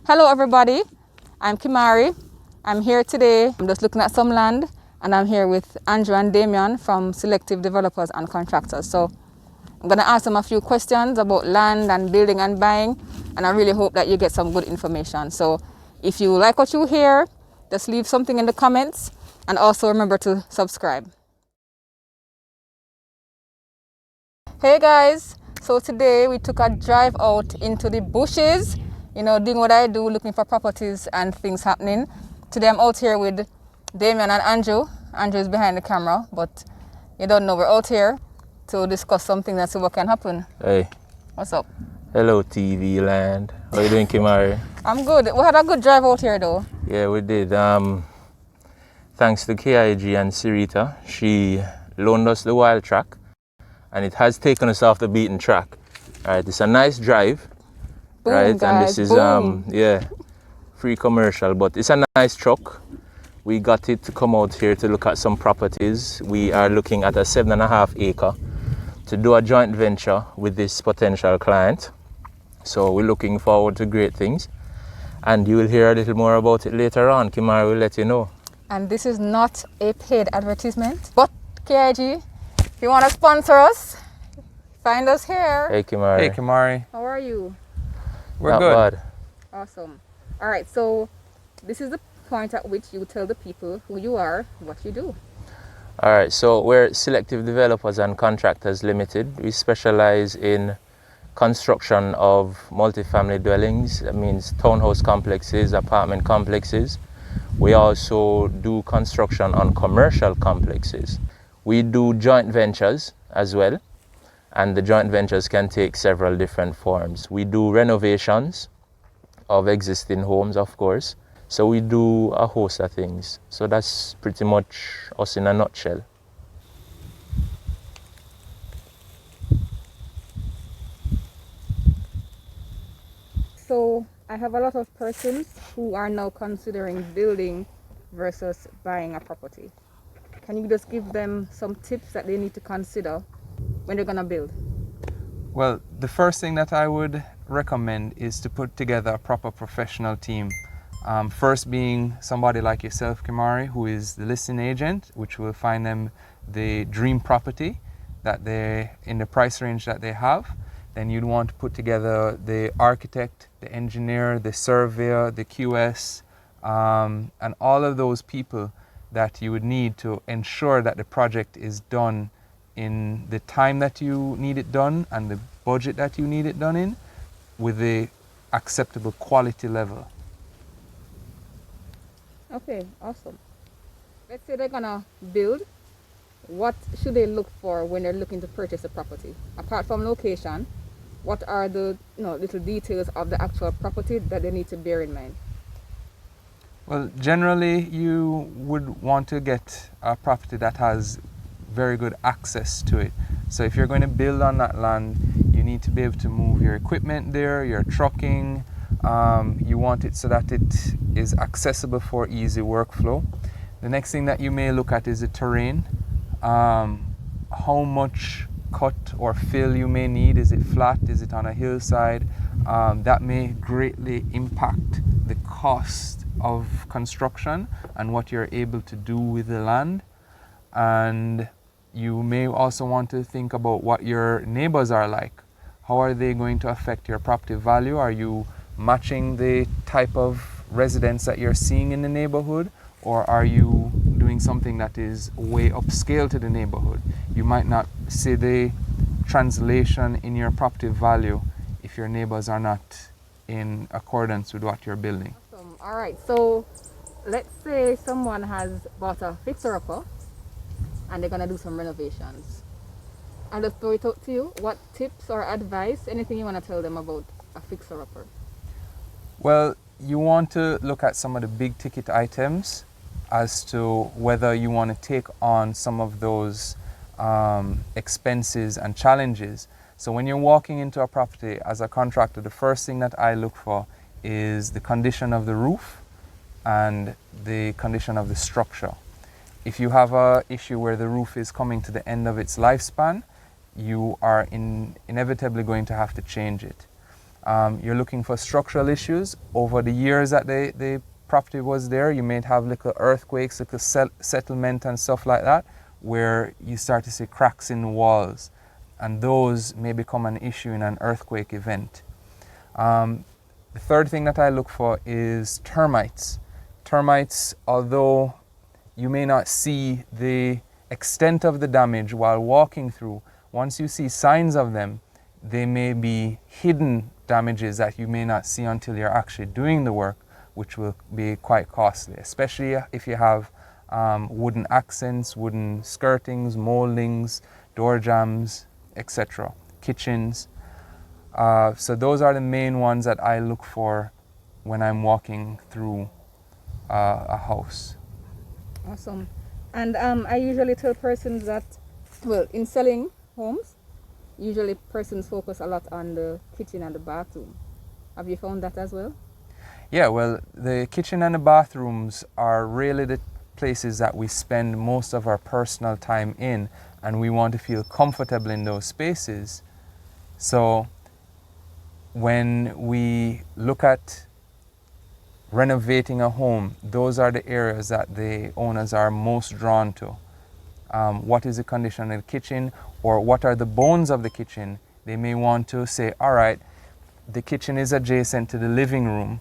Hello everybody, I'm Kimari. I'm here today, I'm just looking at some land and I'm here with Andrew and Damien from Selective Developers and Contractors. So I'm going to ask them a few questions about land and building and buying, and I really hope that you get some good information. So if you like what you hear, just leave something in the comments and also remember to subscribe. Hey guys, so today we took a drive out into the bushes, doing what I do, looking for properties and things happening. Today I'm out here with Damien and Andrew. Andrew is behind the camera, but you don't know, we're out here to discuss something and see what can happen. Hey. What's up? Hello, TV land. How you doing, Kimari? I'm good. We had a good drive out here though. Yeah, we did. Thanks to KIG and Sirita, she loaned us the Wildtrak, and it has taken us off the beaten track. All right, it's a nice drive. Boom, right, guys, and this is boom. free commercial, but it's a nice truck. We got it to come out here to look at some properties. We are looking at a 7.5 acre to do a joint venture with this potential client. So we're looking forward to great things, and you will hear a little more about it later on. Kimari will let you know. And this is not a paid advertisement, but KIG, if you want to sponsor us, find us here. Hey Kimari. Hey Kimari. How are you? We're Not good. bad. Awesome. All right, so this is the point at which you tell the people who you are, what you do. All right, so we're Selective Developers and Contractors Limited. We specialize in construction of multifamily dwellings. That means townhouse complexes, apartment complexes. We also do construction on commercial complexes. We do joint ventures as well, and the joint ventures can take several different forms. We do renovations of existing homes, of course. So we do a host of things. So that's pretty much us in a nutshell. So I have a lot of persons who are now considering building versus buying a property. Can you just give them some tips that they need to consider when they're gonna build? Well, the first thing that I would recommend is to put together a proper professional team. First being somebody like yourself, Kimari, who is the listing agent, which will find them the dream property that they in the price range that they have. Then you'd want to put together the architect, the engineer, the surveyor, the QS, and all of those people that you would need to ensure that the project is done in the time that you need it done and the budget that you need it done in with the acceptable quality level. Okay, awesome. Let's say they're gonna build. What should they look for when they're looking to purchase a property? Apart from location, what are the little details of the actual property that they need to bear in mind? Well, generally you would want to get a property that has very good access to it. So if you're going to build on that land, you need to be able to move your equipment there, your trucking. You want it so that it is accessible for easy workflow. The next thing that you may look at is the terrain. How much cut or fill you may need. Is it flat? Is it on a hillside? That may greatly impact the cost of construction and what you're able to do with the land. And you may also want to think about what your neighbors are like. How are they going to affect your property value? Are you matching the type of residents that you're seeing in the neighborhood, or are you doing something that is way upscale to the neighborhood? You might not see the translation in your property value if your neighbors are not in accordance with what you're building. Awesome. All right, so let's say someone has bought a fixer-upper and they're gonna do some renovations. I'll just throw it out to you. What tips or advice, anything you wanna tell them about a fixer-upper? Well, you want to look at some of the big ticket items as to whether you want to take on some of those expenses and challenges. So when you're walking into a property as a contractor, the first thing that I look for is the condition of the roof and the condition of the structure. If you have an issue where the roof is coming to the end of its lifespan, you are inevitably going to have to change it. You're looking for structural issues. Over the years that the property was there, you may have little earthquakes, little settlement and stuff like that, where you start to see cracks in the walls, and those may become an issue in an earthquake event. The third thing that I look for is termites. Termites, although you may not see the extent of the damage while walking through, once you see signs of them, they may be hidden damages that you may not see until you're actually doing the work, which will be quite costly, especially if you have wooden accents, wooden skirtings, moldings, door jambs, etc., kitchens. So those are the main ones that I look for when I'm walking through a house. Awesome. And I usually tell persons that, well, in selling homes, usually persons focus a lot on the kitchen and the bathroom. Have you found that as well? Yeah, well, the kitchen and the bathrooms are really the places that we spend most of our personal time in, and we want to feel comfortable in those spaces. So when we look at renovating a home, those are the areas that the owners are most drawn to. What is the condition of the kitchen, or what are the bones of the kitchen? They may want to say, all right, the kitchen is adjacent to the living room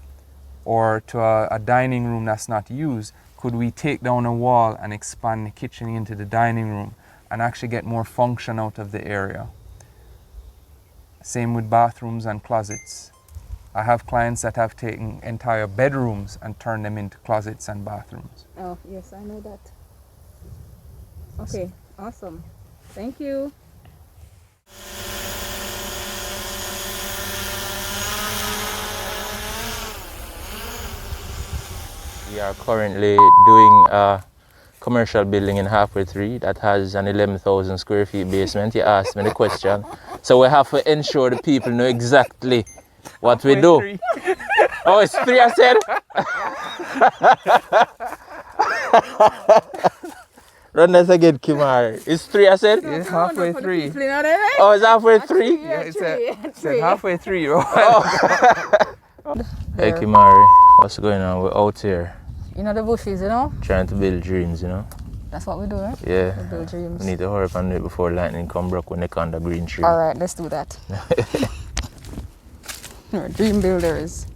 or to a dining room that's not used. Could we take down a wall and expand the kitchen into the dining room and actually get more function out of the area? Same with bathrooms and closets. I have clients that have taken entire bedrooms and turned them into closets and bathrooms. Oh, yes, I know that. Okay, awesome. Thank you. We are currently doing a commercial building in Halfway 3 that has an 11,000 square feet basement. You asked me the question. So we have to ensure the people know exactly what we do. 3. Oh, it's 3 I said? Run that again, Kimari. It's 3 I said? Yeah, halfway 3. Oh, it's halfway 3? Yeah, it said halfway 3. Hey Kimari, what's going on? We're out here You know the bushes, you know? trying to build dreams, you know? That's what we do, right? Yeah. We build dreams. We need to hurry up and do it before lightning come broke when they on the green tree. All right, let's do that. We're dream builders.